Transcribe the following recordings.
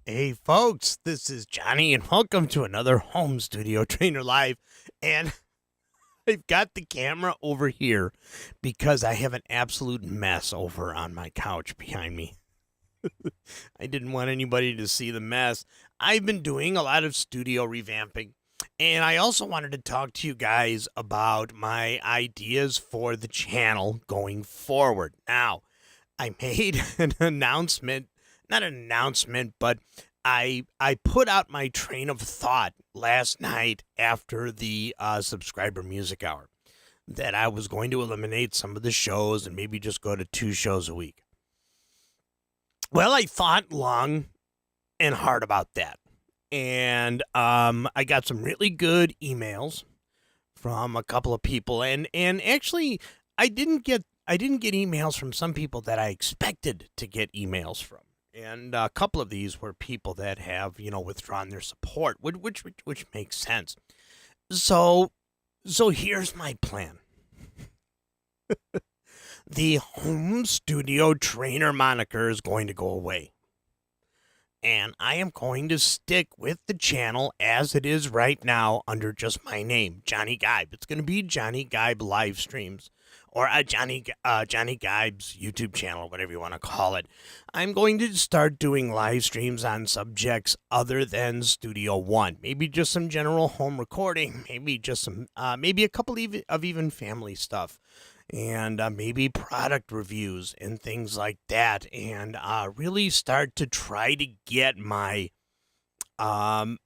Hey folks, this is Johnny and welcome to another Home Studio Trainer Live. And I've got the camera over here because I have an absolute mess over on my couch behind me. I didn't want anybody to see the mess. I've been doing a lot of studio revamping, and I also wanted to talk to you guys about my ideas for the channel going forward. Now, I made an announcement, not an announcement, but I put out my train of thought last night after the subscriber music hour that I was going to eliminate some of the shows and maybe just go to 2 shows a week. Well, I thought long and hard about that, and I got some really good emails from a couple of people, and actually I didn't get emails from some people that I expected to get emails from. And a couple of these were people that have, withdrawn their support, which makes sense. So here's my plan. The Home Studio Trainer moniker is going to go away. And I am going to stick with the channel as it is right now under just my name, Johnny Geib. It's going to be Johnny Geib live streams, or Johnny Geib's YouTube channel, whatever you want to call it. I'm going to start doing live streams on subjects other than Studio One. Maybe just some general home recording. Maybe just some, maybe a couple of even family stuff. And maybe product reviews and things like that, and really start to try to get my Amazon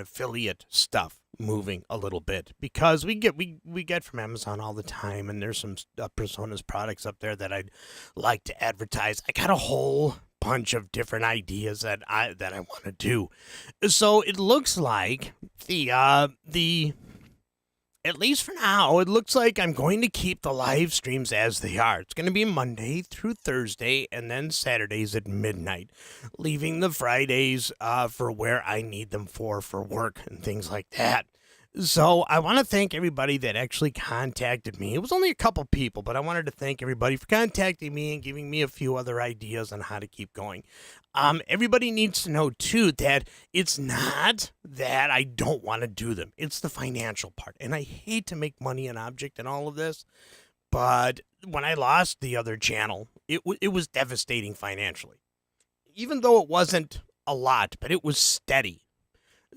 affiliate stuff moving a little bit, because we get from Amazon all the time, and there's some Personas products up there that I'd like to advertise. I got a whole bunch of different ideas that I want to do, so it looks like at least for now, it looks like I'm going to keep the live streams as they are. It's going to be Monday through Thursday and then Saturdays at midnight, leaving the Fridays for where I need them for work and things like that. So I want to thank everybody that actually contacted me. It was only a couple people, but I wanted to thank everybody for contacting me and giving me a few other ideas on how to keep going. Everybody needs to know, too, that it's not that I don't want to do them. It's the financial part. And I hate to make money an object in all of this, but when I lost the other channel, it was devastating financially. Even though it wasn't a lot, but it was steady.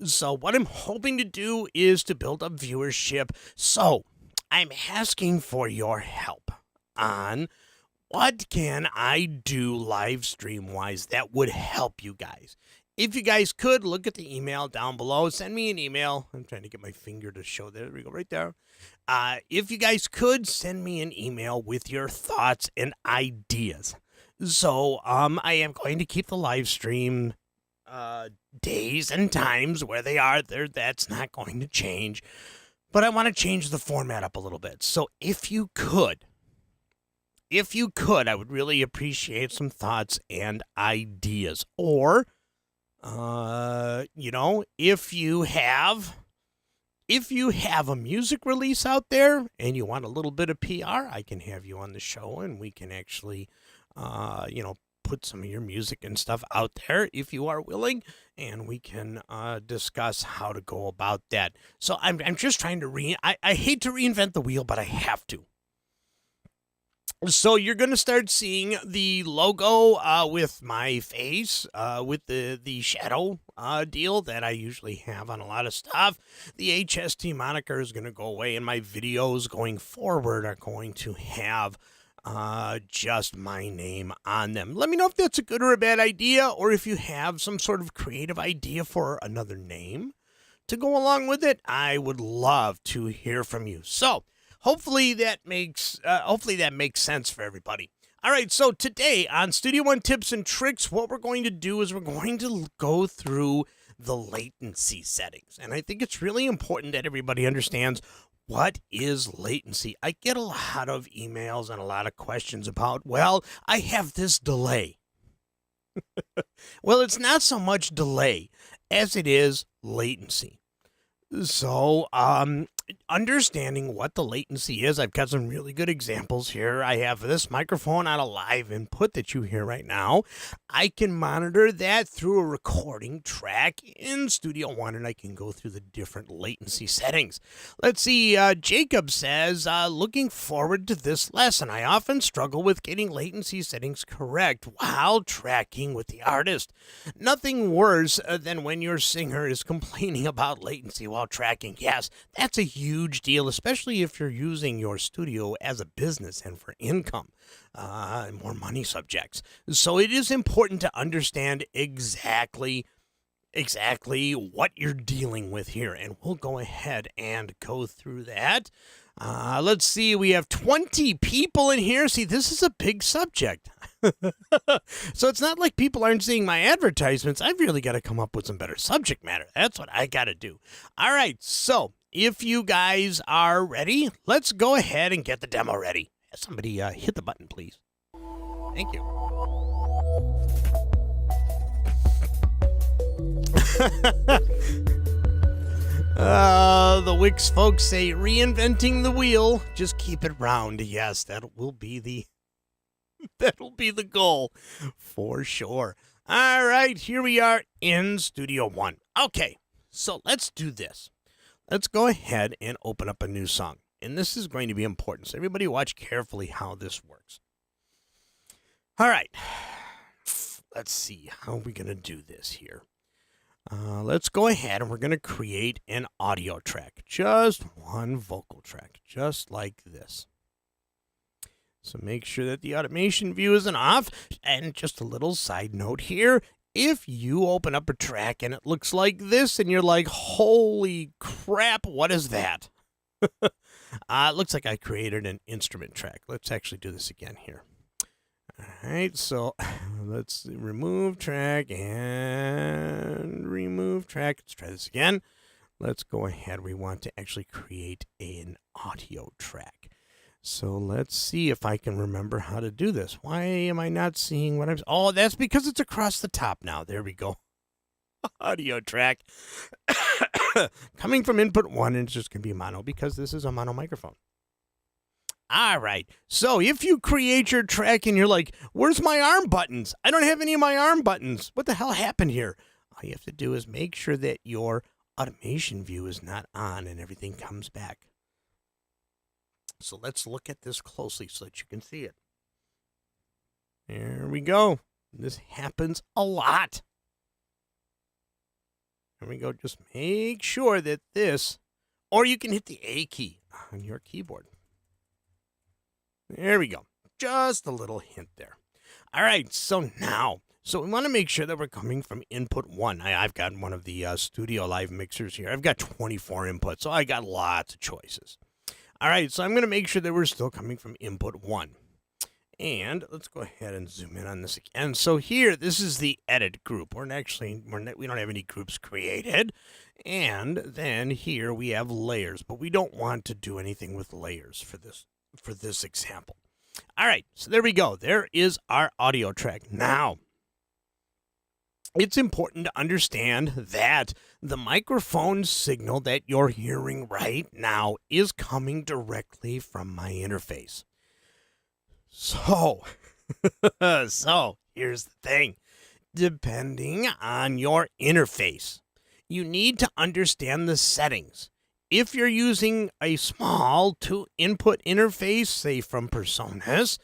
So what I'm hoping to do is to build up viewership. So I'm asking for your help on what can I do live stream wise that would help you guys. If you guys could, look at the email down below. Send me an email. I'm trying to get my finger to show. There we go, right there. If you guys could, send me an email with your thoughts and ideas. So I am going to keep the live stream days and times where they are there. That's not going to change, but I want to change the format up a little bit. So if you could, I would really appreciate some thoughts and ideas. Or if you have a music release out there and you want a little bit of PR, I can have you on the show and we can actually put some of your music and stuff out there if you are willing, and we can discuss how to go about that. So I'm just trying to I hate to reinvent the wheel, but I have to. So you're going to start seeing the logo with my face, with the shadow deal that I usually have on a lot of stuff. The HST moniker is going to go away, and my videos going forward are going to have just my name on them. Let me know if that's a good or a bad idea, or if you have some sort of creative idea for another name to go along with it. I would love to hear from you. So hopefully that makes sense for everybody. All right, so today on Studio One Tips and Tricks, what we're going to do is we're going to go through the latency settings. And I think it's really important that everybody understands what is latency. I get a lot of emails and a lot of questions about, well, I have this delay. Well, it's not so much delay as it is latency. So, understanding what the latency is, I've got some really good examples here. I have this microphone on a live input that you hear right now. I can monitor that through a recording track in Studio One, and I can go through the different latency settings. Let's see, Jacob says, looking forward to this lesson. I often struggle with getting latency settings correct while tracking with the artist. Nothing worse than when your singer is complaining about latency while tracking. Yes, that's a huge deal, especially if you're using your studio as a business and for income, more money subjects. So it is important to understand exactly what you're dealing with here, and we'll go ahead and go through that. Let's see, we have 20 people in here. See, this is a big subject. So it's not like people aren't seeing my advertisements. I've really got to come up with some better subject matter. That's what I got to do. All right, so if you guys are ready, let's go ahead and get the demo ready. Somebody hit the button, please. Thank you. The Wix folks say reinventing the wheel. Just keep it round. Yes, that will be the goal for sure. All right, here we are in Studio One. Okay, so let's do this. Let's go ahead and open up a new song. And this is going to be important, so everybody watch carefully how this works. All right, let's see. How are we going to do this here? Let's go ahead and we're going to create an audio track. Just one vocal track, just like this. So make sure that the automation view isn't off. And just a little side note here. If you open up a track and it looks like this and you're like, holy crap, what is that? It looks like I created an instrument track. Let's actually do this again here. All right, so let's remove track and remove track. Let's try this again. Let's go ahead. We want to actually create an audio track. So let's see if I can remember how to do this. Why am I not seeing what I'm... Oh, that's because it's across the top now. There we go. Audio track. Coming from input one, and it's just going to be mono because this is a mono microphone. All right. So if you create your track and you're like, where's my arm buttons? I don't have any of my arm buttons. What the hell happened here? All you have to do is make sure that your automation view is not on and everything comes back. So let's look at this closely so that you can see it. There we go. This happens a lot. There we go. Just make sure that this, or you can hit the A key on your keyboard. There we go. Just a little hint there. All right. So now, we want to make sure that we're coming from input one. I've got one of the Studio Live mixers here. I've got 24 inputs, so I got lots of choices. All right, so I'm going to make sure that we're still coming from input one. And let's go ahead and zoom in on this again. So here, this is the edit group. We don't have any groups created. And then here we have layers, but we don't want to do anything with layers for this example. All right, so there we go. There is our audio track. Now, it's important to understand that the microphone signal that you're hearing right now is coming directly from my interface. So here's the thing. Depending on your interface, you need to understand the settings. If you're using a small two-input interface, say from Personas,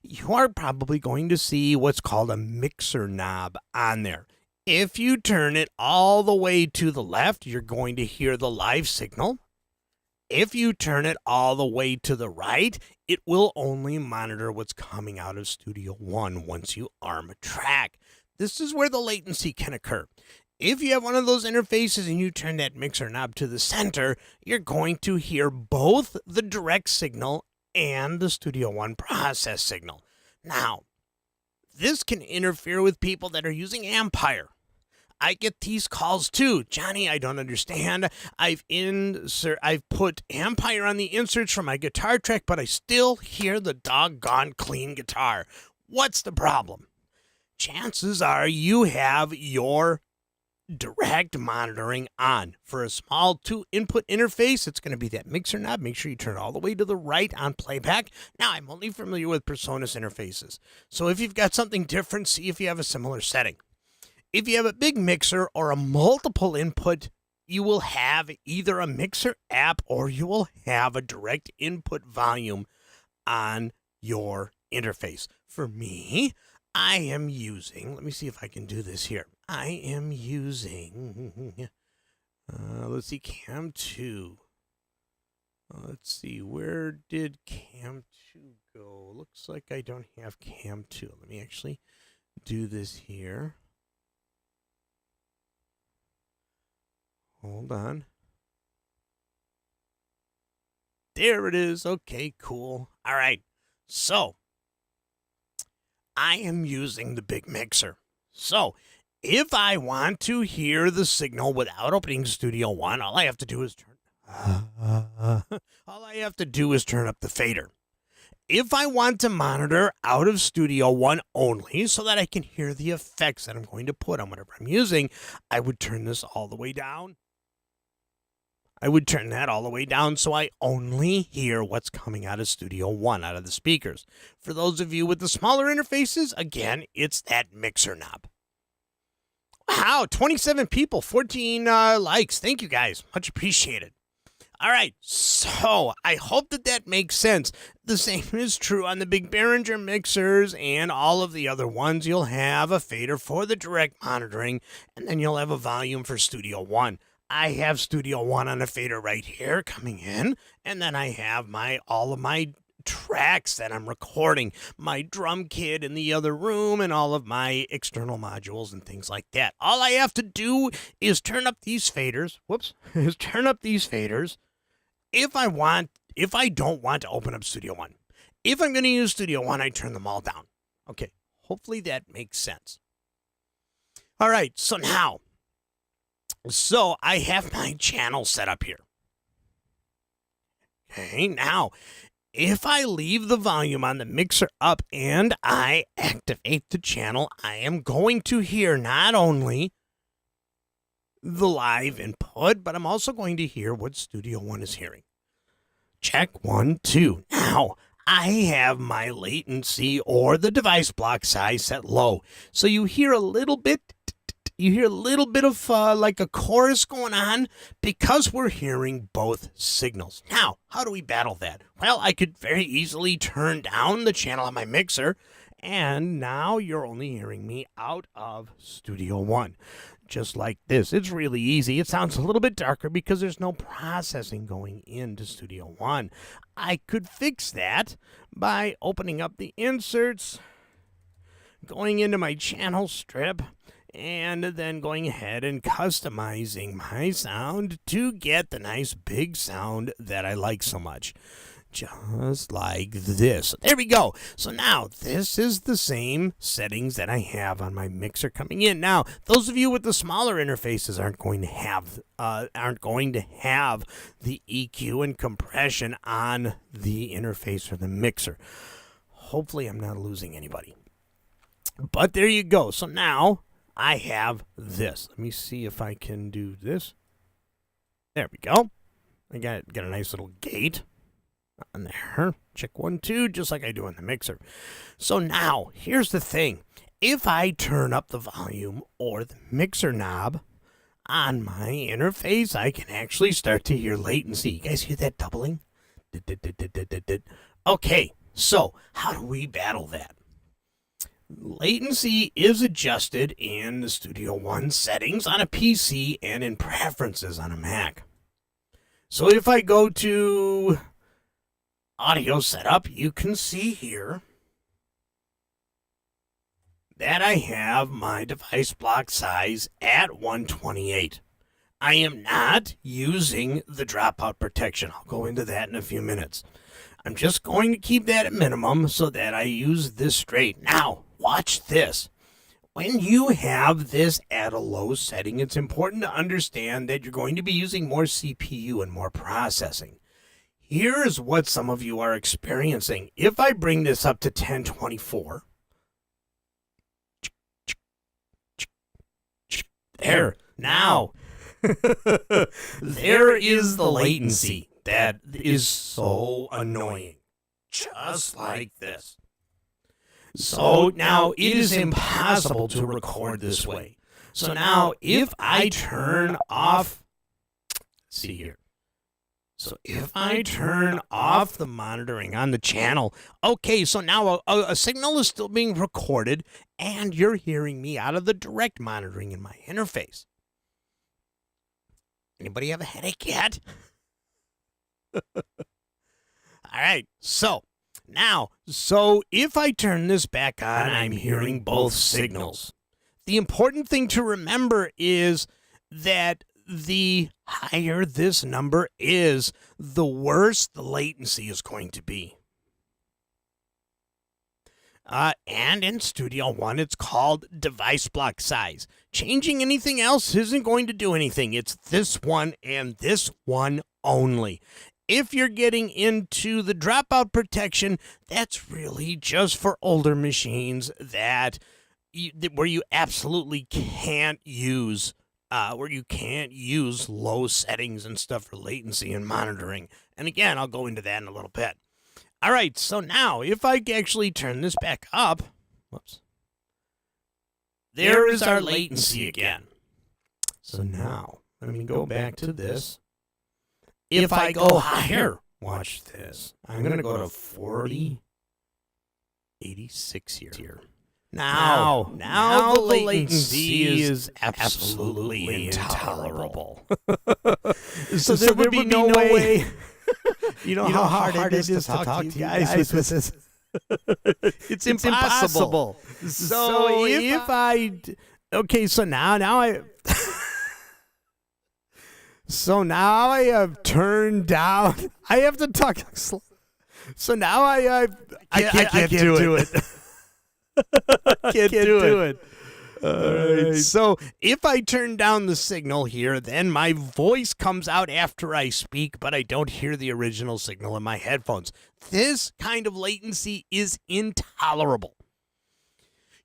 you are probably going to see what's called a mixer knob on there. If you turn it all the way to the left, you're going to hear the live signal. If you turn it all the way to the right, it will only monitor what's coming out of Studio One once you arm a track. This is where the latency can occur. If you have one of those interfaces and you turn that mixer knob to the center, you're going to hear both the direct signal and the Studio One process signal. Now, this can interfere with people that are using Ampire. I get these calls too. Johnny, I don't understand. I've put Ampire on the inserts for my guitar track, but I still hear the doggone clean guitar. What's the problem? Chances are you have your direct monitoring on. For a small 2-input interface, it's going to be that mixer knob. Make sure you turn it all the way to the right on playback. Now, I'm only familiar with PreSonus interfaces. So if you've got something different, see if you have a similar setting. If you have a big mixer or a multiple input, you will have either a mixer app or you will have a direct input volume on your interface. For me, I am using, let me see if I can do this here. I am using, let's see, Cam 2. Let's see, where did Cam 2 go? Looks like I don't have Cam 2. Let me actually do this here. Hold on. There it is. Okay, cool. All right. So, I am using the big mixer. So, if I want to hear the signal without opening Studio One, all I have to do is turn up the fader. If I want to monitor out of Studio One only so that I can hear the effects that I'm going to put on whatever I'm using, I would turn this all the way down. I would turn that all the way down so I only hear what's coming out of Studio One, out of the speakers. For those of you with the smaller interfaces, again, it's that mixer knob. Wow, 27 people, 14 likes. Thank you guys. Much appreciated. All right, so I hope that makes sense. The same is true on the big Behringer mixers and all of the other ones. You'll have a fader for the direct monitoring, and then you'll have a volume for Studio One. I have Studio One on a fader right here coming in, and then I have all of my tracks that I'm recording, my drum kit in the other room, and all of my external modules and things like that. All I have to do is turn up these faders. If I don't want to open up Studio One. If I'm going to use Studio One, I turn them all down. Okay, hopefully that makes sense. All right, so I have my channel set up here. Okay, now, if I leave the volume on the mixer up and I activate the channel, I am going to hear not only the live input, but I'm also going to hear what Studio One is hearing. Check 1, 2. Now, I have my latency or the device block size set low. So you hear a little bit of like a chorus going on because we're hearing both signals. Now, how do we battle that? Well, I could very easily turn down the channel on my mixer, and now you're only hearing me out of Studio One. Just like this. It's really easy. It sounds a little bit darker because there's no processing going into Studio One. I could fix that by opening up the inserts, going into my channel strip, and then going ahead and customizing my sound to get the nice big sound that I like so much. Just like this. There we go. So now this is the same settings that I have on my mixer coming in. Now, those of you with the smaller interfaces aren't going to have the EQ and compression on the interface or the mixer. Hopefully, I'm not losing anybody. But there you go. So now I have this. Let me see if I can do this. There we go. I got a nice little gate on there. Check 1, 2, just like I do on the mixer. So now, here's the thing. If I turn up the volume or the mixer knob on my interface, I can actually start to hear latency. You guys hear that doubling? Okay, so how do we battle that? Latency is adjusted in the Studio One settings on a PC and in preferences on a Mac. So if I go to audio setup, you can see here that I have my device block size at 128. I am not using the dropout protection. I'll go into that in a few minutes. I'm just going to keep that at minimum so that I use this straight. Now, watch this. When you have this at a low setting, it's important to understand that you're going to be using more CPU and more processing. Here's what some of you are experiencing. If I bring this up to 1024, there, now, there is the latency that is so annoying, just like this. So now it is impossible to record this way. So now if I turn off, see here. So if I turn off the monitoring on the channel, okay, so now a signal is still being recorded and you're hearing me out of the direct monitoring in my interface. Anybody have a headache yet? All right, so if I turn this back on, I'm hearing both signals. The important thing to remember is that the higher this number is, the worse the latency is going to be. And in Studio One, it's called device block size. Changing anything else isn't going to do anything. It's this one and this one only. If you're getting into the dropout protection, that's really just for older machines where you absolutely can't use low settings and stuff for latency and monitoring. And again, I'll go into that in a little bit. All right, so now if I actually turn this back up, whoops, there is our latency again. So now let me go back to this. If I go higher, watch this. I'm going to go to 4086 here. Now the latency is absolutely intolerable. So there would be no way. You know how hard it is to talk to you guys with this. It's impossible. So if I... Okay, so now I... So now I have turned down... I have to talk slow. So now I can't do it. Can't do it. All right. So if I turn down the signal here, then my voice comes out after I speak, but I don't hear the original signal in my headphones. This kind of latency is intolerable.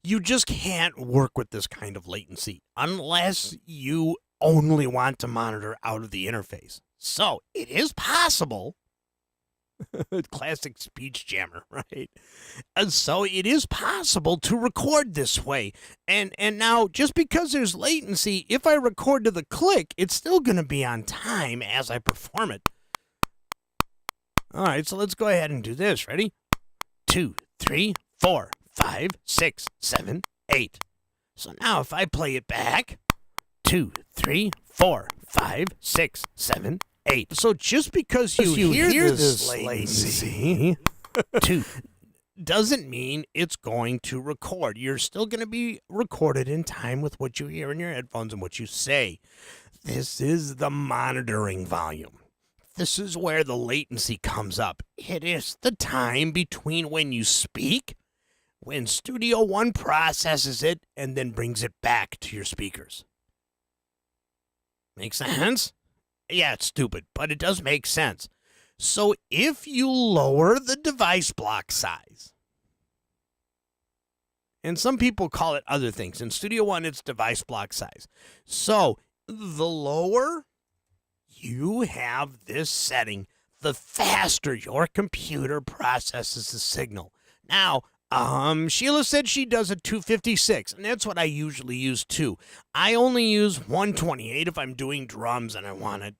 You just can't work with this kind of latency unless you only want to monitor out of the interface. So it is possible. Classic speech jammer, right? And so it is possible to record this way. And now, just because there's latency, if I record to the click, it's still going to be on time as I perform it. All right, so let's go ahead and do this. Ready? 2, 3, 4, 5, 6, 7, 8. So now if I play it back, 2, 3, 4, 5, 6, 7, 8. So just because you hear this latency, 2, doesn't mean it's going to record. You're still going to be recorded in time with what you hear in your headphones and what you say. This is the monitoring volume. This is where the latency comes up. It is the time between when you speak, when Studio One processes it, and then brings it back to your speakers. Make sense? Yeah, it's stupid, but it does make sense. So if you lower the device block size, and some people call it other things. In Studio One, it's device block size. So the lower you have this setting, the faster your computer processes the signal. Now, Sheila said she does a 256, and that's what I usually use too. I only use 128 if I'm doing drums and I want it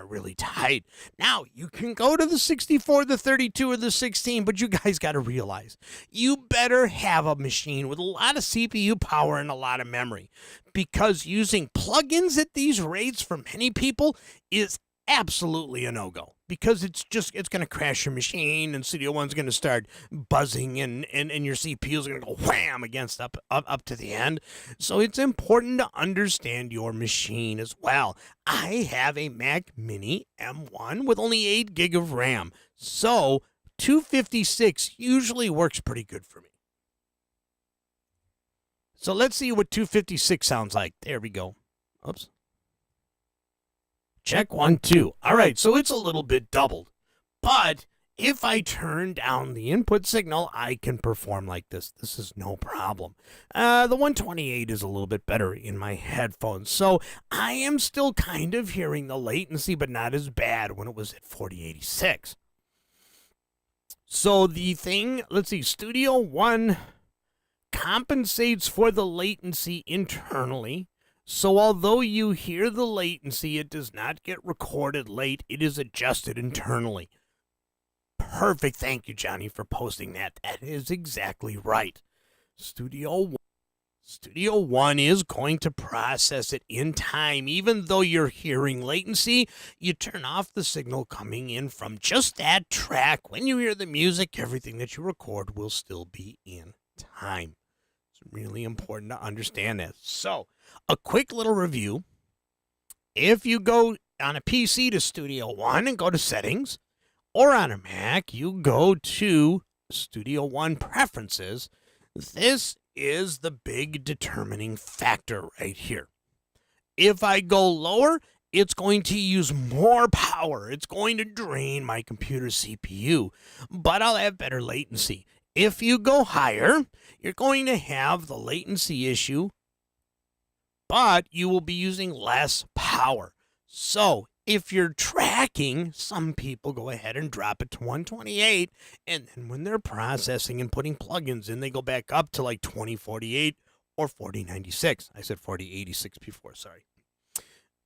really tight. Now, you can go to the 64, the 32, or the 16, but you guys got to realize, you better have a machine with a lot of CPU power and a lot of memory, because using plugins at these rates for many people is absolutely a no-go because it's going to crash your machine, and Studio One's going to start buzzing, and your CPU's going to go wham against up to the end. So it's important to understand your machine as well. I have a Mac Mini M1 with only 8 gig of RAM, so 256 usually works pretty good for me. So let's see what 256 sounds like. There we go. Oops. Check 1, 2. All right, so it's a little bit doubled. But if I turn down the input signal, I can perform like this. This is no problem. The 128 is a little bit better in my headphones. So I am still kind of hearing the latency, but not as bad when it was at 4086. So the thing, let's see, Studio One compensates for the latency internally. So although you hear the latency, it does not get recorded late. It is adjusted internally. Perfect. Thank you, Johnny, for posting that. That is exactly right. Studio One is going to process it in time. Even though you're hearing latency, you turn off the signal coming in from just that track. When you hear the music, everything that you record will still be in time. It's really important to understand that. So, a quick little review. If you go on a PC to Studio One and go to Settings, or on a Mac, you go to Studio One Preferences. This is the big determining factor right here. If I go lower, it's going to use more power. It's going to drain my computer CPU, but I'll have better latency. If you go higher, you're going to have the latency issue, but you will be using less power. So if you're tracking, some people go ahead and drop it to 128, and then when they're processing and putting plugins in, they go back up to like 2048 or 4096. I said 4086 before, sorry.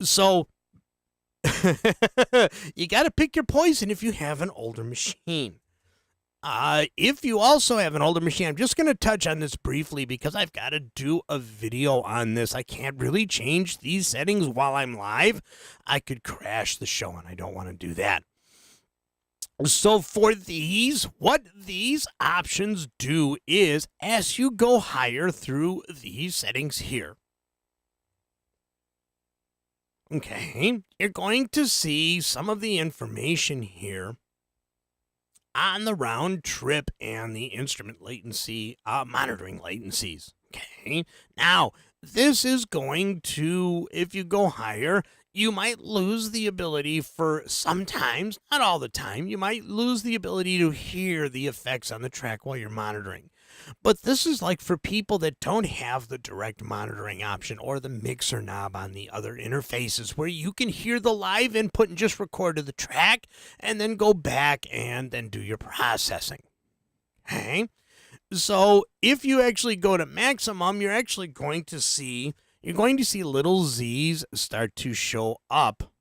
So you got to pick your poison if you have an older machine. If you also have an older machine, I'm just going to touch on this briefly because I've got to do a video on this. I can't really change these settings while I'm live. I could crash the show, and I don't want to do that. So for these, what these options do is, as you go higher through these settings here, okay, you're going to see some of the information here on the round trip and the instrument latency, monitoring latencies. Okay, now this is going to, if you go higher, you might lose the ability for sometimes, not all the time, you might lose the ability to hear the effects on the track while you're monitoring. But this is like for people that don't have the direct monitoring option or the mixer knob on the other interfaces where you can hear the live input and just record to the track and then go back and then do your processing. Okay? So if you actually go to maximum, you're actually going to see little Z's start to show up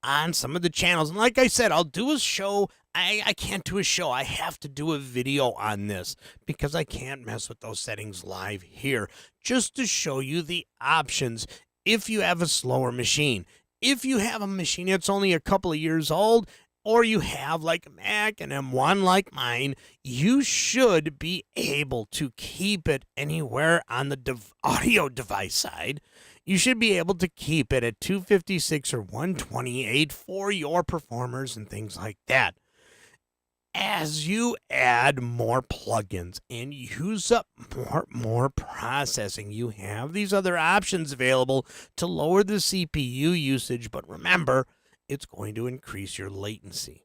on some of the channels. And like I said, I'll do a show. I can't do a show. I have to do a video on this because I can't mess with those settings live here, just to show you the options if you have a slower machine. If you have a machine that's only a couple of years old, or you have like a Mac and M1 like mine, you should be able to keep it anywhere on the audio device side. You should be able to keep it at 256 or 128 for your performers and things like that. As you add more plugins and use up more processing, you have these other options available to lower the CPU usage, but remember, it's going to increase your latency.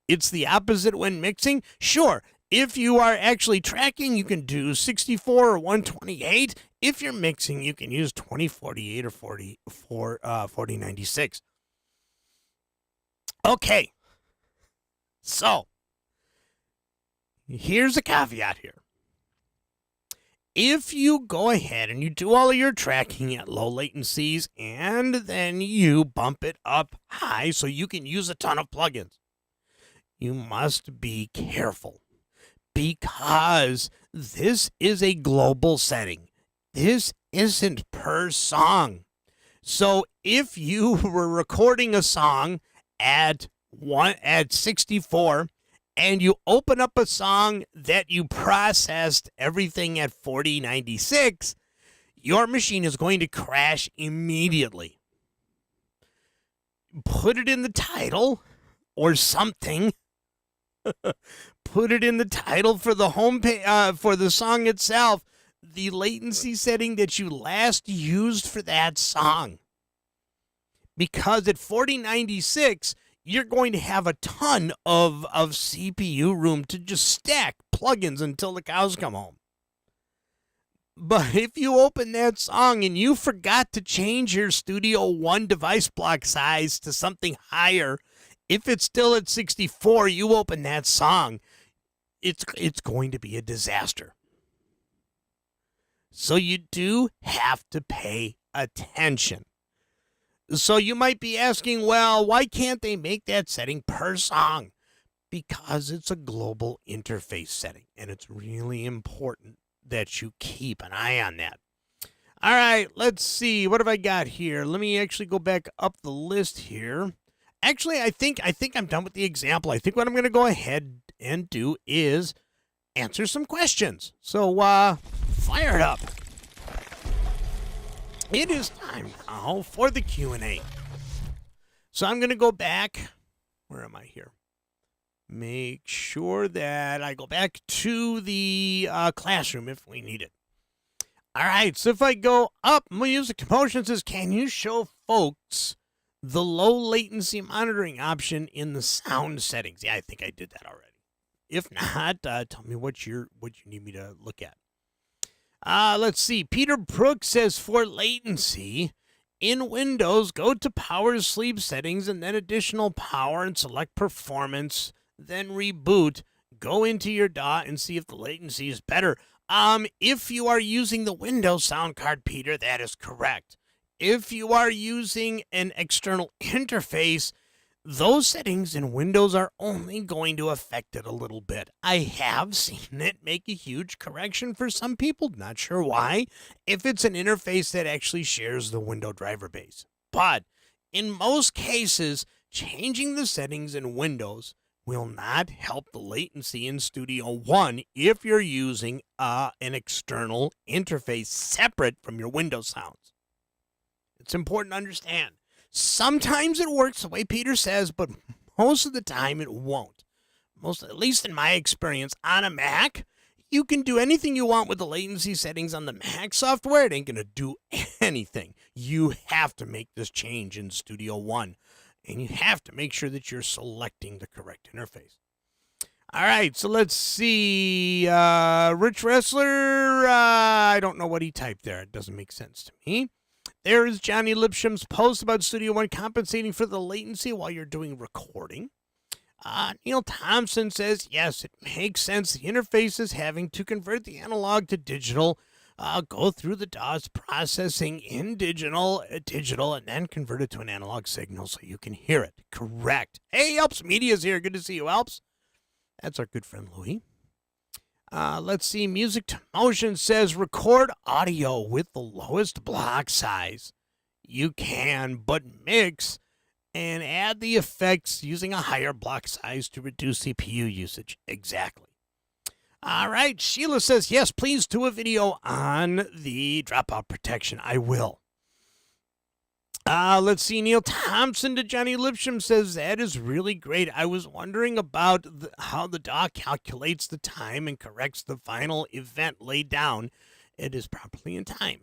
It's the opposite when mixing. Sure, if you are actually tracking, you can do 64 or 128. If you're mixing, you can use 2048 or 4096. Okay, so here's a caveat here. If you go ahead and you do all of your tracking at low latencies and then you bump it up high so you can use a ton of plugins, you must be careful because this is a global setting. This isn't per song. So if you were recording a song at 64 and you open up a song that you processed everything at 4096, your machine is going to crash immediately. Put it in the title or something. Put it in the title for the for the song itself, the latency setting that you last used for that song. Because at 4096, you're going to have a ton of CPU room to just stack plugins until the cows come home. But if you open that song and you forgot to change your Studio One device block size to something higher, if it's still at 64, you open that song, it's going to be a disaster. So you do have to pay attention. So you might be asking, well, why can't they make that setting per song? Because it's a global interface setting, and it's really important that you keep an eye on that. All right, let's see. What have I got here? Let me actually go back up the list here. Actually, I think I'm done with the example. I think what I'm going to go ahead and do is answer some questions. So, fire it up. It is time now for the Q&A. So I'm going to go back. Where am I here? Make sure that I go back to the classroom if we need it. All right, so if I go up, Music Commotion says, can you show folks the low latency monitoring option in the sound settings? Yeah, I think I did that already. If not, tell me what you need me to look at. Let's see. Peter Brooks says, for latency, in Windows, go to power sleep settings and then additional power and select performance, then reboot. Go into your DAW and see if the latency is better. If you are using the Windows sound card, Peter, that is correct. If you are using an external interface, those settings in Windows are only going to affect it a little bit. I have seen it make a huge correction for some people, not sure why, if it's an interface that actually shares the window driver base. But in most cases, changing the settings in Windows will not help the latency in Studio One if you're using an external interface separate from your Windows sounds. It's important to understand. Sometimes it works the way Peter says, but most of the time it won't. At least in my experience, on a Mac, you can do anything you want with the latency settings on the Mac software. It ain't going to do anything. You have to make this change in Studio One, and you have to make sure that you're selecting the correct interface. All right, so let's see. Rich Wrestler, I don't know what he typed there. It doesn't make sense to me. There is Johnny Lipsham's post about Studio One compensating for the latency while you're doing recording. Neil Thompson says, yes, it makes sense. The interface is having to convert the analog to digital, go through the DAW's processing in digital, and then convert it to an analog signal so you can hear it. Correct. Hey, Alps Media's here. Good to see you, Alps. That's our good friend Louie. Let's see. Music to Motion says, record audio with the lowest block size you can, but mix and add the effects using a higher block size to reduce CPU usage. Exactly. All right. Sheila says, yes, please do a video on the dropout protection. I will. Let's see. Neil Thompson to Johnny Lipsham says, that is really great. I was wondering about how the DAW calculates the time and corrects the final event laid down. It is properly in time.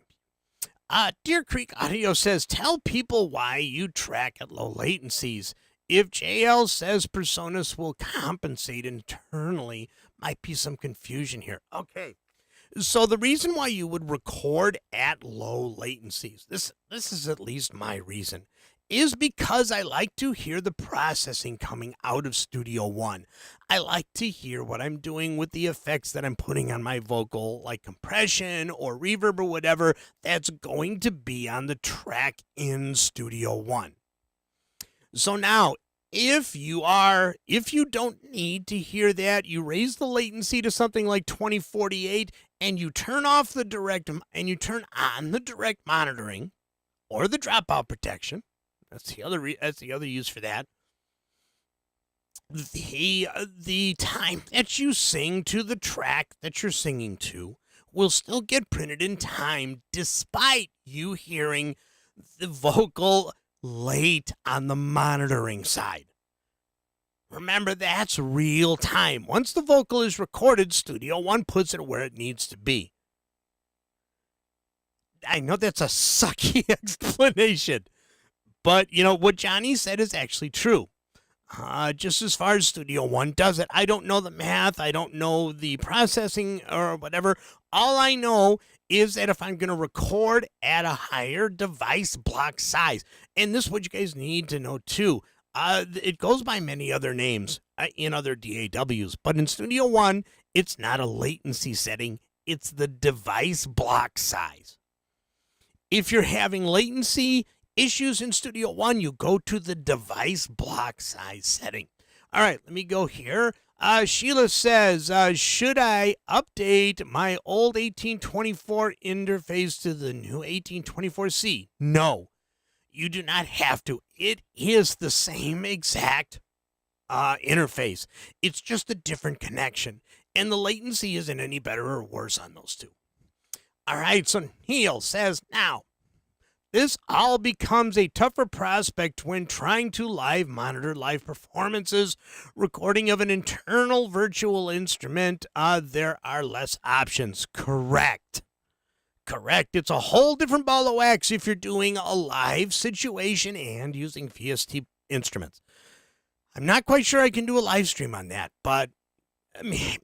Deer Creek Audio says, tell people why you track at low latencies. If JL says Presonus will compensate internally, might be some confusion here. Okay. So the reason why you would record at low latencies, this is at least my reason, is because I like to hear the processing coming out of Studio One. I like to hear what I'm doing with the effects that I'm putting on my vocal, like compression or reverb or whatever, that's going to be on the track in Studio One. So now, If you don't need to hear that, you raise the latency to something like 2048 and you turn off the direct and you turn on the direct monitoring or the dropout protection. That's the other use for that. The time that you sing to the track that you're singing to will still get printed in time despite you hearing the vocal late on the monitoring side. Remember, that's real time. Once the vocal is recorded, Studio One puts it where it needs to be. I know that's a sucky explanation, but you know what Johnny said is actually true. Just as far as Studio One does it, I don't know the math, I don't know the processing or whatever. All I know is that if I'm going to record at a higher device block size, and this is what you guys need to know too, it goes by many other names in other DAWs, but in Studio One, it's not a latency setting, it's the device block size. If you're having latency issues in Studio One, you go to the device block size setting. All right, let me go here. Sheila says, should I update my old 1824 interface to the new 1824C? No, you do not have to. It is the same exact interface. It's just a different connection, and the latency isn't any better or worse on those two. All right, so Neil says, now, this all becomes a tougher prospect when trying to live monitor live performances, recording of an internal virtual instrument. There are less options. Correct. It's a whole different ball of wax if you're doing a live situation and using VST instruments. I'm not quite sure I can do a live stream on that, but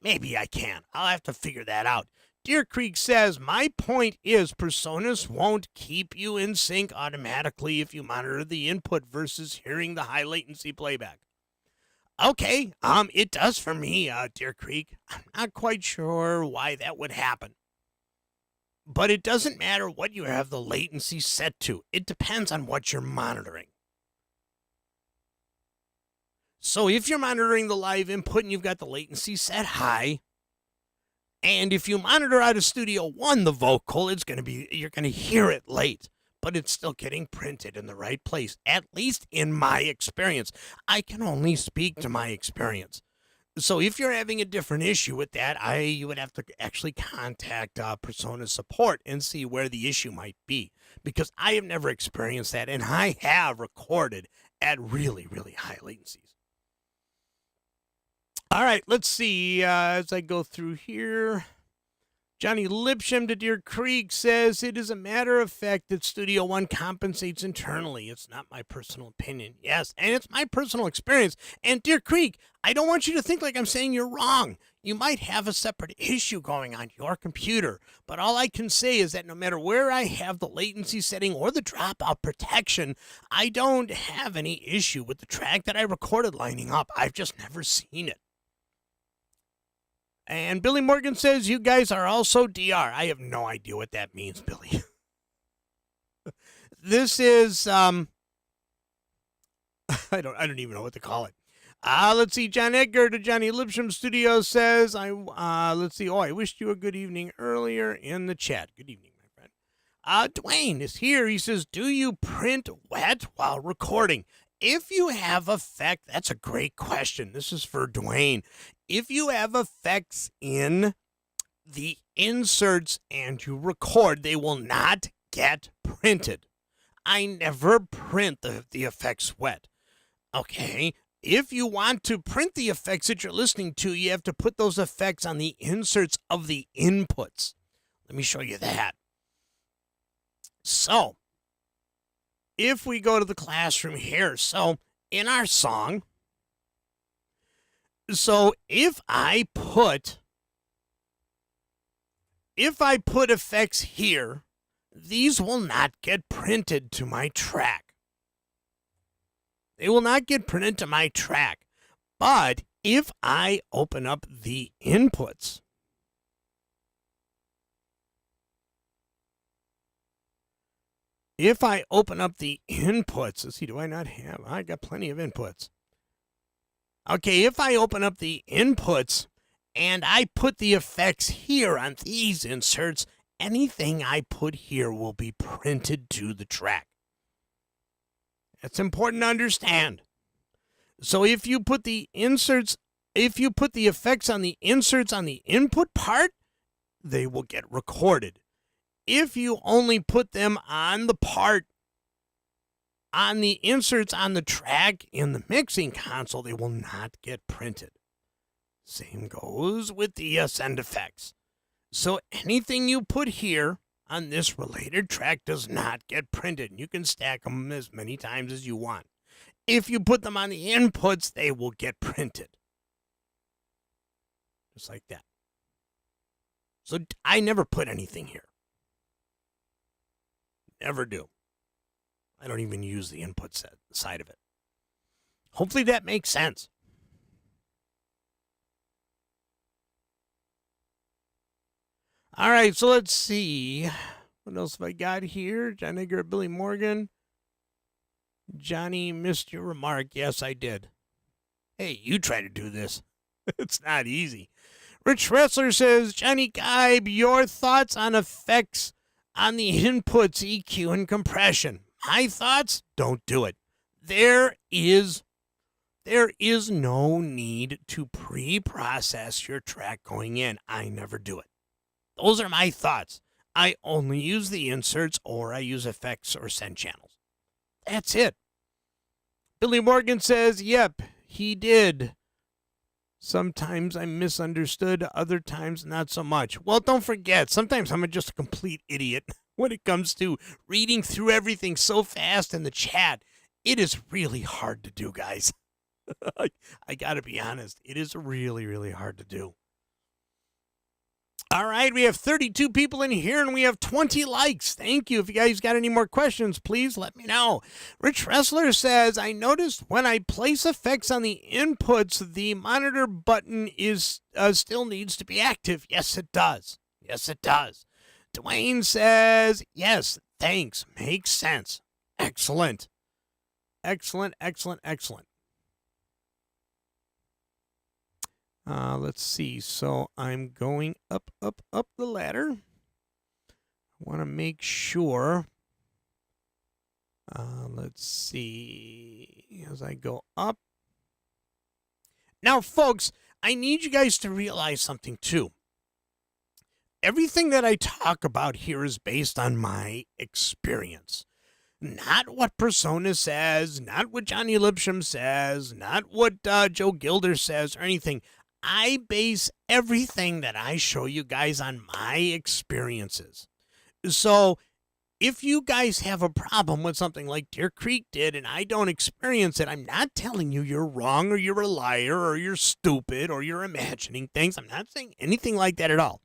maybe I can. I'll have to figure that out. Deer Creek says, my point is PreSonus won't keep you in sync automatically if you monitor the input versus hearing the high latency playback. Okay, it does for me, Deer Creek. I'm not quite sure why that would happen. But it doesn't matter what you have the latency set to. It depends on what you're monitoring. So if you're monitoring the live input and you've got the latency set high, and if you monitor out of Studio One, the vocal, you're going to hear it late, but it's still getting printed in the right place, at least in my experience. I can only speak to my experience. So if you're having a different issue with that, you would have to actually contact PreSonus support and see where the issue might be, because I have never experienced that, and I have recorded at really, really high latencies. All right, let's see as I go through here. Johnny Lipsham to Deer Creek says, it is a matter of fact that Studio One compensates internally. It's not my personal opinion. Yes, and it's my personal experience. And Deer Creek, I don't want you to think like I'm saying you're wrong. You might have a separate issue going on your computer, but all I can say is that no matter where I have the latency setting or the dropout protection, I don't have any issue with the track that I recorded lining up. I've just never seen it. And Billy Morgan says, you guys are also DR. I have no idea what that means, Billy. This is, I don't even know what to call it. Let's see. John Edgar to Johnny Lipsham Studio says, let's see. I wished you a good evening earlier in the chat. Good evening, my friend. Dwayne is here. He says, do you print wet while recording? If you have effect, that's a great question. This is for Dwayne. If you have effects in the inserts and you record, they will not get printed. I never print the effects wet. Okay, if you want to print the effects that you're listening to, you have to put those effects on the inserts of the inputs. Let me show you that. So, if we go to the classroom here, so in our song, so if I put effects here, these will not get printed to my track. They will not get printed to my track. But if I open up the inputs, let's see, do I not have? I got plenty of inputs. Okay, if I open up the inputs and I put the effects here on these inserts, anything I put here will be printed to the track. That's important to understand. So if you put the effects on the inserts on the input part, they will get recorded. If you only put them on the part, on the inserts on the track in the mixing console, they will not get printed. Same goes with the send effects. So anything you put here on this related track does not get printed. You can stack them as many times as you want. If you put them on the inputs, they will get printed. Just like that. So I never put anything here. Never do. I don't even use the input side of it. Hopefully that makes sense. All right, so let's see. What else have I got here? John Edgar, Billy Morgan. Johnny, missed your remark. Yes, I did. Hey, you try to do this. It's not easy. Rich Wrestler says, Johnny Gibe, your thoughts on effects on the inputs, EQ, and compression. My thoughts? Don't do it. There is no need to pre-process your track going in. I never do it. Those are my thoughts. I only use the inserts or I use effects or send channels. That's it. Billy Morgan says, yep, he did. Sometimes I misunderstood, other times not so much. Well, don't forget, sometimes I'm just a complete idiot when it comes to reading through everything so fast in the chat. It is really hard to do, guys. I got to be honest. It is really, really hard to do. All right, we have 32 people in here and we have 20 likes. Thank you. If you guys got any more questions, please let me know. Rich Wrestler says, I noticed when I place effects on the inputs, the monitor button is still needs to be active. Yes, it does. Yes, it does. Dwayne says, yes, thanks. Makes sense. Excellent. Excellent, excellent, excellent. Let's see. So I'm going up the ladder. I want to make sure. Let's see. As I go up. Now, folks, I need you guys to realize something, too. Everything that I talk about here is based on my experience. Not what Persona says, not what Johnny Lipsham says, not what Joe Gilder says or anything. I base everything that I show you guys on my experiences. So if you guys have a problem with something like Deer Creek did and I don't experience it, I'm not telling you you're wrong or you're a liar or you're stupid or you're imagining things. I'm not saying anything like that at all.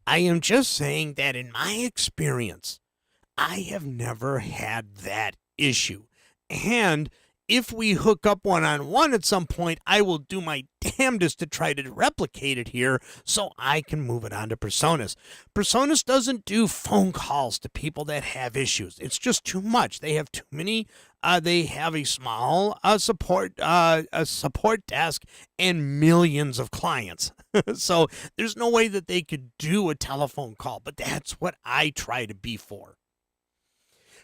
I am just saying that in my experience, I have never had that issue. And if we hook up one-on-one at some point, I will do my damnedest to try to replicate it here so I can move it on to Personas. Personas doesn't do phone calls to people that have issues. It's just too much. They have too many. They have a small support desk and millions of clients. So there's no way that they could do a telephone call, but that's what I try to be for.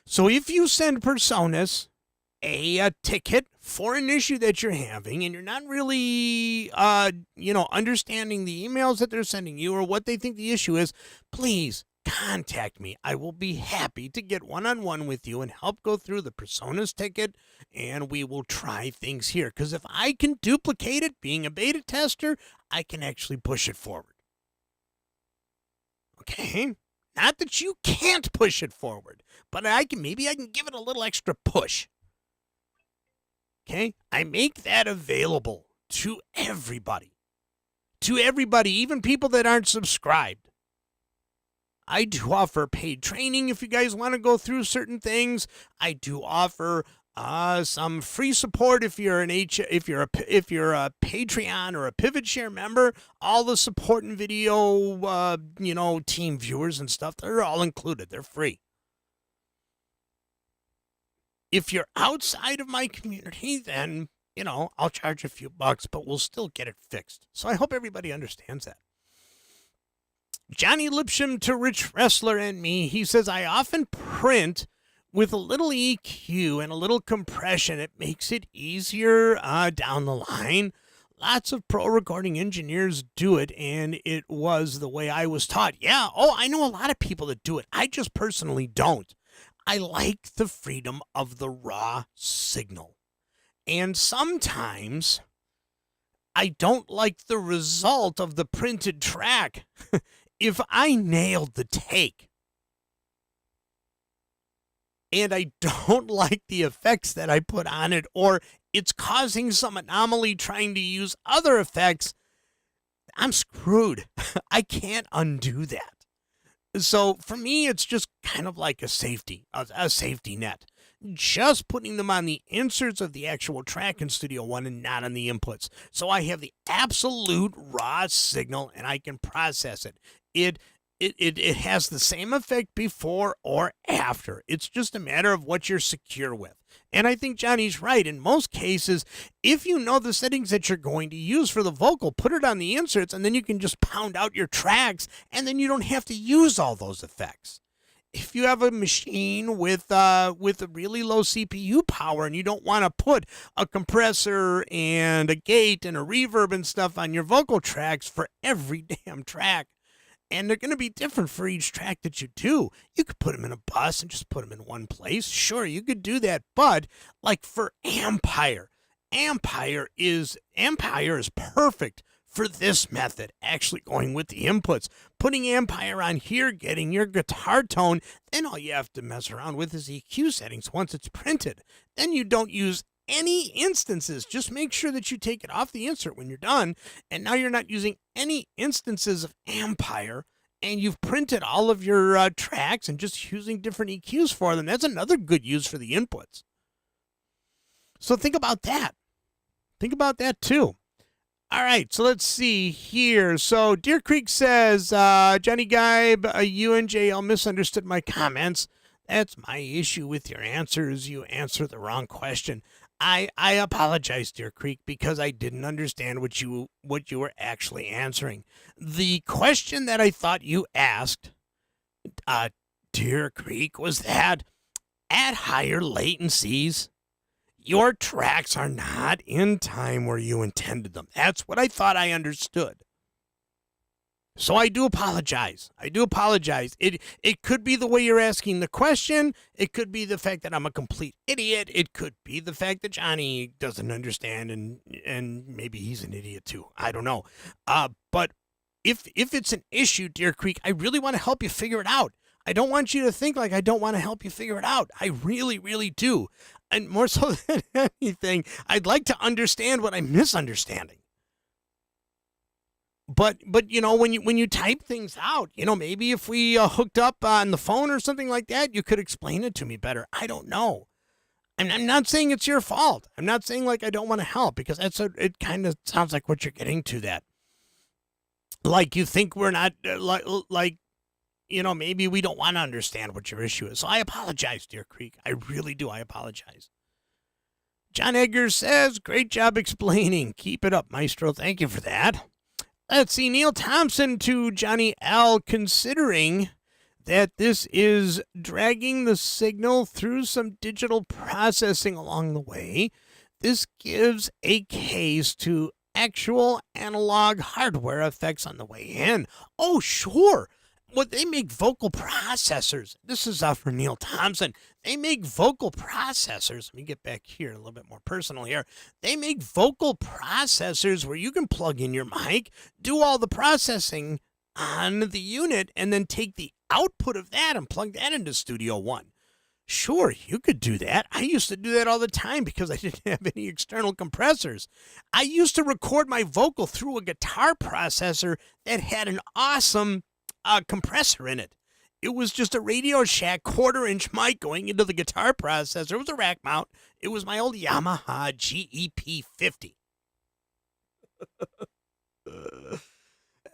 So if you send Personas a ticket for an issue that you're having and you're not really, understanding the emails that they're sending you or what they think the issue is, please contact me. I will be happy to get one-on-one with you and help go through the Personas ticket, and we will try things here. Because if I can duplicate it, being a beta tester, I can actually push it forward. Okay? Not that you can't push it forward, but maybe I can give it a little extra push. Okay? I make that available to everybody. To everybody, even people that aren't subscribed. I do offer paid training if you guys want to go through certain things. I do offer some free support if you're a Patreon or a Pivot Share member. All the support and video, team viewers and stuff, they're all included. They're free. If you're outside of my community, then I'll charge a few bucks, but we'll still get it fixed. So I hope everybody understands that. Johnny Lipsham to Rich Wrestler and me, he says, I often print with a little EQ and a little compression. It makes it easier down the line. Lots of pro recording engineers do it, and it was the way I was taught. Yeah, I know a lot of people that do it. I just personally don't. I like the freedom of the raw signal. And sometimes I don't like the result of the printed track. If I nailed the take and I don't like the effects that I put on it, or it's causing some anomaly trying to use other effects, I'm screwed. I can't undo that. So for me, it's just kind of like a safety net. Just putting them on the inserts of the actual track in Studio One and not on the inputs. So I have the absolute raw signal and I can process it. It has the same effect before or after. It's just a matter of what you're secure with. And I think Johnny's right. In most cases, if you know the settings that you're going to use for the vocal, put it on the inserts, and then you can just pound out your tracks, and then you don't have to use all those effects. If you have a machine with a really low CPU power and you don't want to put a compressor and a gate and a reverb and stuff on your vocal tracks for every damn track, and they're going to be different for each track that you do. You could put them in a bus and just put them in one place. Sure, you could do that. But like for Ampire is perfect for this method, actually going with the inputs. Putting Ampire on here, getting your guitar tone, then all you have to mess around with is EQ settings once it's printed. Then you don't use any instances. Just make sure that you take it off the insert when you're done, and now you're not using any instances of Ampire, and you've printed all of your tracks and just using different EQs for them. That's another good use for the inputs. So think about that. Think about that too. All right, so let's see here. So Deer Creek says, Johnny Geib, you and JL misunderstood my comments. That's my issue with your answers. You answer the wrong question. I apologize, Deer Creek, because I didn't understand what you were actually answering. The question that I thought you asked, Deer Creek, was that at higher latencies, your tracks are not in time where you intended them. That's what I thought I understood. So I do apologize. It could be the way you're asking the question. It could be the fact that I'm a complete idiot. It could be the fact that Johnny doesn't understand and maybe he's an idiot too. I don't know. But if it's an issue, Deer Creek, I really want to help you figure it out. I don't want you to think like I don't want to help you figure it out. I really, really do. And more so than anything, I'd like to understand what I'm misunderstanding. But when you type things out, maybe if we hooked up on the phone or something like that, you could explain it to me better. I don't know. I'm not saying it's your fault. I'm not saying like I don't want to help, because it kind of sounds like what you're getting to, that like you think we're not maybe we don't want to understand what your issue is. So I apologize, Deer Creek. I really do. I apologize. John Edgar says, great job explaining. Keep it up, Maestro. Thank you for that. Let's see, Neil Thompson to Johnny L. Considering that this is dragging the signal through some digital processing along the way, this gives a case to actual analog hardware effects on the way in. Oh, sure. Well, they make vocal processors. This is for Neil Thompson. They make vocal processors. Let me get back here a little bit more personal here. They make vocal processors where you can plug in your mic, do all the processing on the unit, and then take the output of that and plug that into Studio One. Sure, you could do that. I used to do that all the time because I didn't have any external compressors. I used to record my vocal through a guitar processor that had an awesome compressor in it. It was just a Radio Shack 1/4-inch mic going into the guitar processor. It was a rack mount. It was my old Yamaha GEP 50.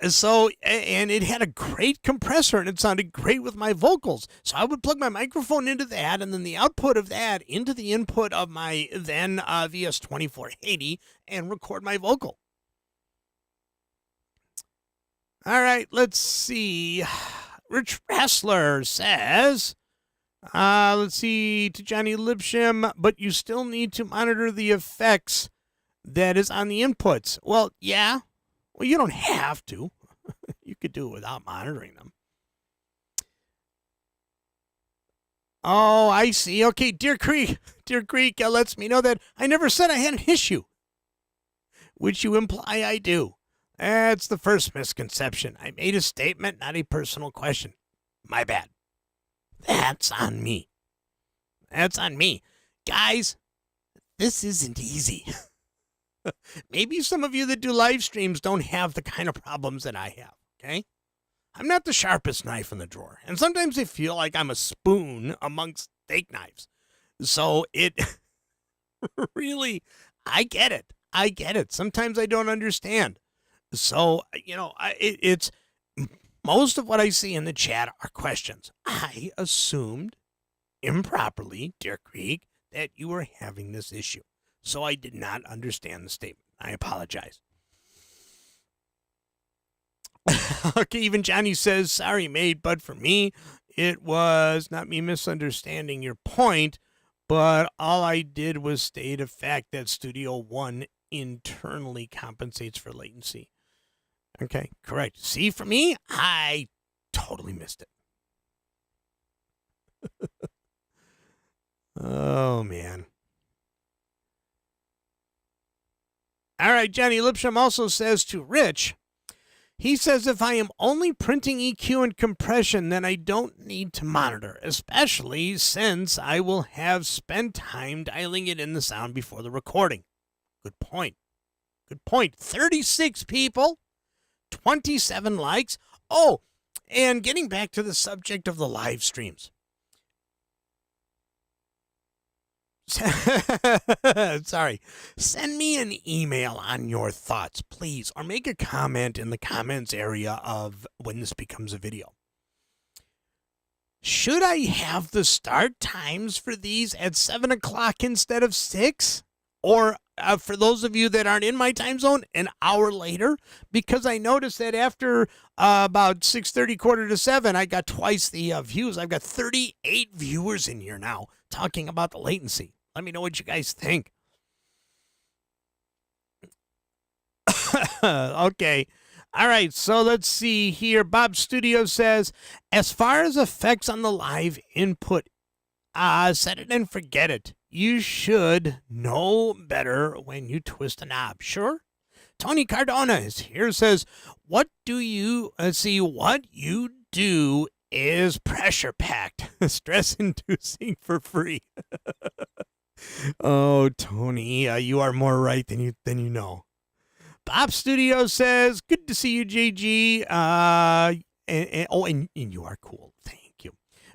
So, and it had a great compressor and it sounded great with my vocals. So I would plug my microphone into that and then the output of that into the input of my then VS2480 and record my vocal. All right, let's see. Rich Wrestler says, let's see, to Johnny Lipsham, but you still need to monitor the effects that is on the inputs. Well, yeah. Well, you don't have to. You could do it without monitoring them. Oh, I see. Okay, Deer Creek lets me know that I never said I had an issue, which you imply I do. That's the first misconception. I made a statement, not a personal question. My bad. That's on me. That's on me. Guys, this isn't easy. Maybe some of you that do live streams don't have the kind of problems that I have, okay? I'm not the sharpest knife in the drawer, and sometimes I feel like I'm a spoon amongst steak knives. So it really, I get it. I get it. Sometimes I don't understand. So, it's most of what I see in the chat are questions. I assumed improperly, Deer Creek, that you were having this issue. So I did not understand the statement. I apologize. Okay, even Johnny says, sorry, mate, but for me, it was not me misunderstanding your point, but all I did was state a fact that Studio One internally compensates for latency. Okay, correct. See, for me, I totally missed it. Oh, man. All right, Johnny Lipsham also says to Rich, he says if I am only printing EQ and compression, then I don't need to monitor, especially since I will have spent time dialing it in the sound before the recording. Good point. Good point. 36 people, 27 likes. Oh, and getting back to the subject of the live streams. Sorry. Send me an email on your thoughts, please, or make a comment in the comments area of when this becomes a video. Should I have the start times for these at 7 o'clock instead of 6? Or for those of you that aren't in my time zone, an hour later? Because I noticed that after about 6:30, quarter to 7, I got twice the views. I've got 38 viewers in here now talking about the latency. Let me know what you guys think. Okay. All right. So let's see here. Bob Studio says, as far as effects on the live input, set it and forget it. You should know better when you twist a knob. Sure. Tony Cardona is here. Says, what you do is pressure packed, stress inducing for free. Oh, Tony, you are more right than you know. Bob Studio says, good to see you, JG. And you are cool. Thank you.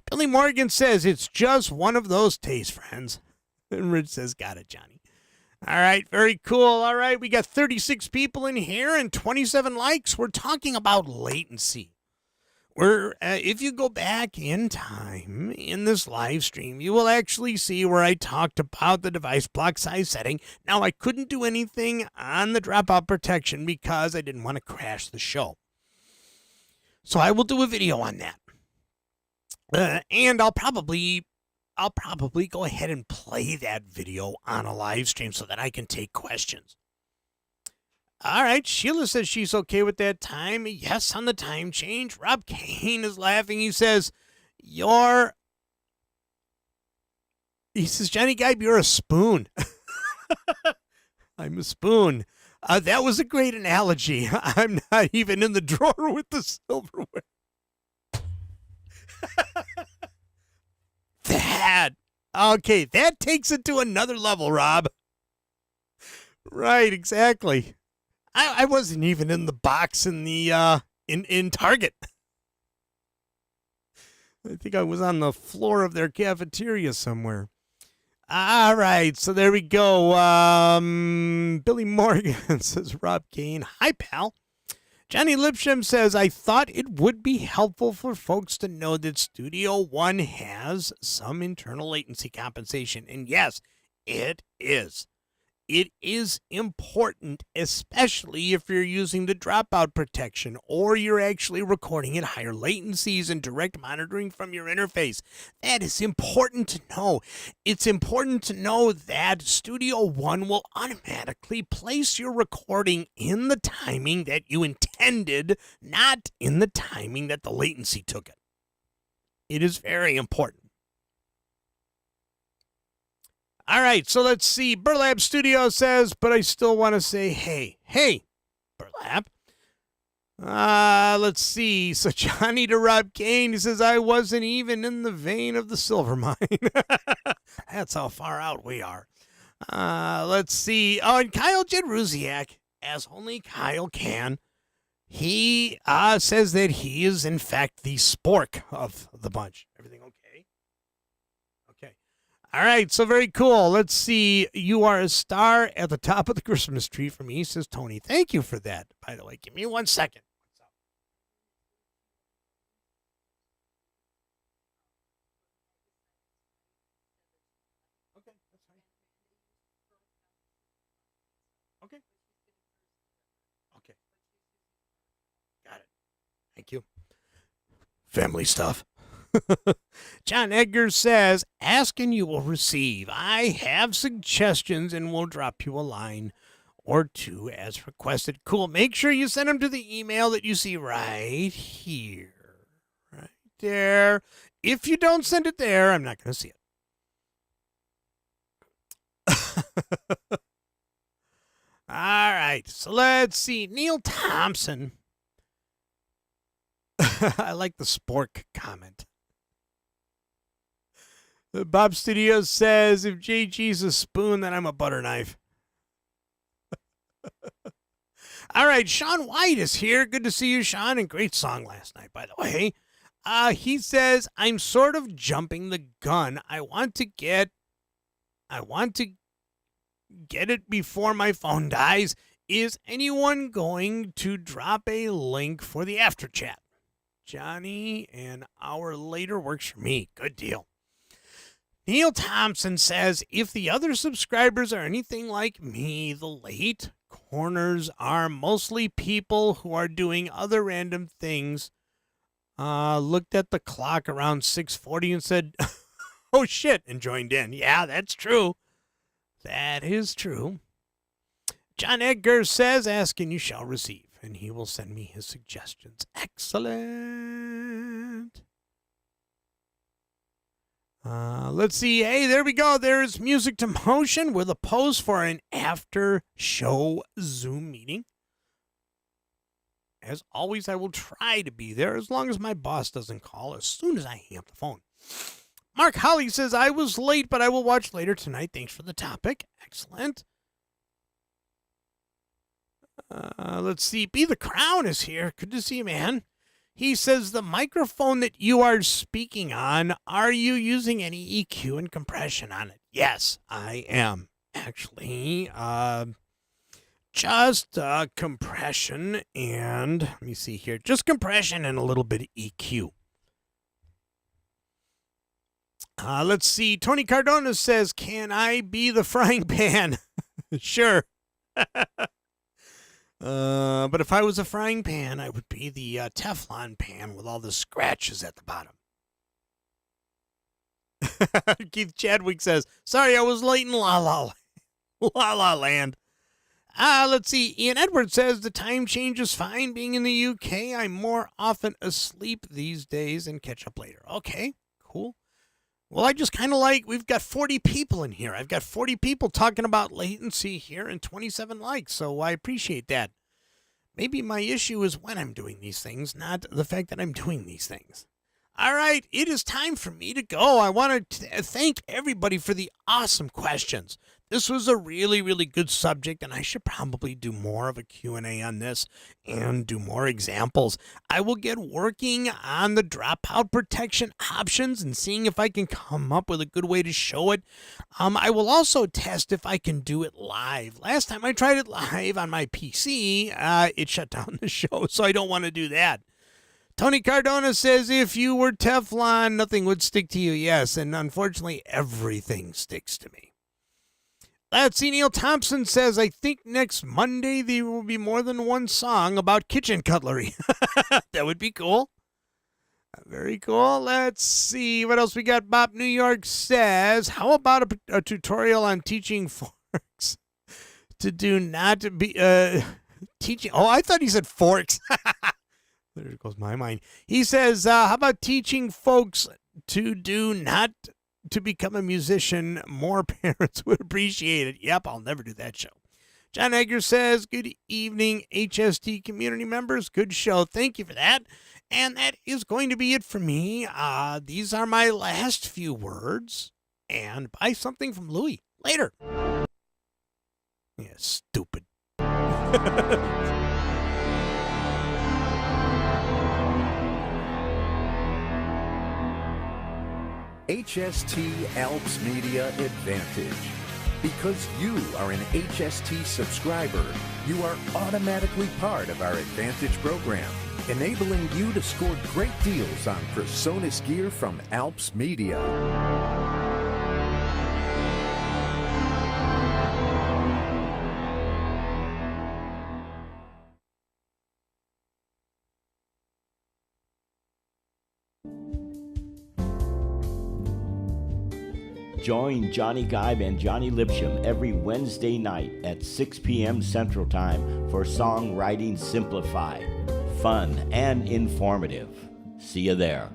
Billy Morgan says, it's just one of those days, friends. And Rich says, got it, Johnny. All right, very cool. All right, we got 36 people in here and 27 likes. We're talking about latency. If you go back in time in this live stream, you will actually see where I talked about the device block size setting. Now, I couldn't do anything on the dropout protection because I didn't want to crash the show. So I will do a video on that. And I'll probably go ahead and play that video on a live stream so that I can take questions. All right, Sheila says she's okay with that time. Yes, on the time change. Rob Kane is laughing. He says, Johnny Geib, you're a spoon. I'm a spoon. That was a great analogy. I'm not even in the drawer with the silverware. That takes it to another level, Rob. Right, exactly. I wasn't even in the box in the in Target. I think I was on the floor of their cafeteria somewhere. All right, so there we go. Billy Morgan says, Rob Kane. Hi, pal. Johnny Lipsham says, I thought it would be helpful for folks to know that Studio One has some internal latency compensation. And yes, it is. It is important, especially if you're using the dropout protection or you're actually recording at higher latencies and direct monitoring from your interface. That is important to know. It's important to know that Studio One will automatically place your recording in the timing that you intended, not in the timing that the latency took it. It is very important. All right, so let's see. Burlap Studio says, but I still want to say, hey, Burlap. Let's see. So Johnny to Rob Kane, he says, I wasn't even in the vein of the silver mine. That's how far out we are. Let's see. Oh, and Kyle Jedruziak, as only Kyle can, he says that he is, in fact, the spork of the bunch. Everything okay? All right, so very cool. Let's see. You are a star at the top of the Christmas tree for me, says Tony. Thank you for that, by the way. Give me 1 second. Okay, that's fine. Okay. Okay. Got it. Thank you. Family stuff. John Edgar says, ask and you will receive. I have suggestions and will drop you a line or two as requested. Cool. Make sure you send them to the email that you see right here. Right there. If you don't send it there, I'm not going to see it. All right. So let's see. Neil Thompson. I like the spork comment. Bob Studios says, if JG's a spoon, then I'm a butter knife. All right, Sean White is here. Good to see you, Sean, and great song last night, by the way. He says, I'm sort of jumping the gun. I want to get it before my phone dies. Is anyone going to drop a link for the after chat? Johnny, an hour later works for me. Good deal. Neil Thompson says, if the other subscribers are anything like me, the late corners are mostly people who are doing other random things. Looked at the clock around 6:40 and said, oh shit, and joined in. Yeah, that's true. That is true. John Edgar says, ask and you shall receive, and he will send me his suggestions. Excellent. Let's see. Hey, there we go. There's Music to Motion with a post for an after-show Zoom meeting. As always, I will try to be there as long as my boss doesn't call as soon as I hang up the phone. Mark Holly says, I was late, but I will watch later tonight. Thanks for the topic. Excellent. Let's see. Be the Crown is here. Good to see you, man. He says, the microphone that you are speaking on, are you using any EQ and compression on it? Yes, I am. Actually, just compression and, let me see here, just compression and a little bit of EQ. Let's see. Tony Cardona says, can I be the frying pan? Sure. But if I was a frying pan, I would be the Teflon pan with all the scratches at the bottom. Keith Chadwick says, sorry, I was late in La La Land. Let's see. Ian Edwards says, the time change is fine. Being in the UK, I'm more often asleep these days and catch up later. Okay, cool. Well, I just kind of like, we've got 40 people in here. I've got 40 people talking about latency here and 27 likes, so I appreciate that. Maybe my issue is when I'm doing these things, not the fact that I'm doing these things. All right, it is time for me to go. I want to thank everybody for the awesome questions. This was a really, really good subject, and I should probably do more of a Q&A on this and do more examples. I will get working on the dropout protection options and seeing if I can come up with a good way to show it. I will also test if I can do it live. Last time I tried it live on my PC, it shut down the show, so I don't want to do that. Tony Cardona says, if you were Teflon, nothing would stick to you. Yes, and unfortunately, everything sticks to me. Let's see, Neil Thompson says, I think next Monday there will be more than one song about kitchen cutlery. That would be cool. Very cool. Let's see what else we got. Bob New York says, how about a tutorial on teaching forks to do not be teaching? Oh, I thought he said forks. There goes my mind. He says, how about teaching folks to do not to become a musician? More parents would appreciate it. Yep, I'll never do that show. John Egger says, good evening, HST community members. Good show. Thank you for that. And that is going to be it for me. These are my last few words. And buy something from Louis. Later. Yeah, stupid. HST Alps Media Advantage. Because you are an HST subscriber, you are automatically part of our Advantage program, enabling you to score great deals on PreSonus gear from Alps Media. Join Johnny Geib and Johnny Lipsham every Wednesday night at 6 p.m. Central Time for Songwriting Simplified. Fun and informative. See you there.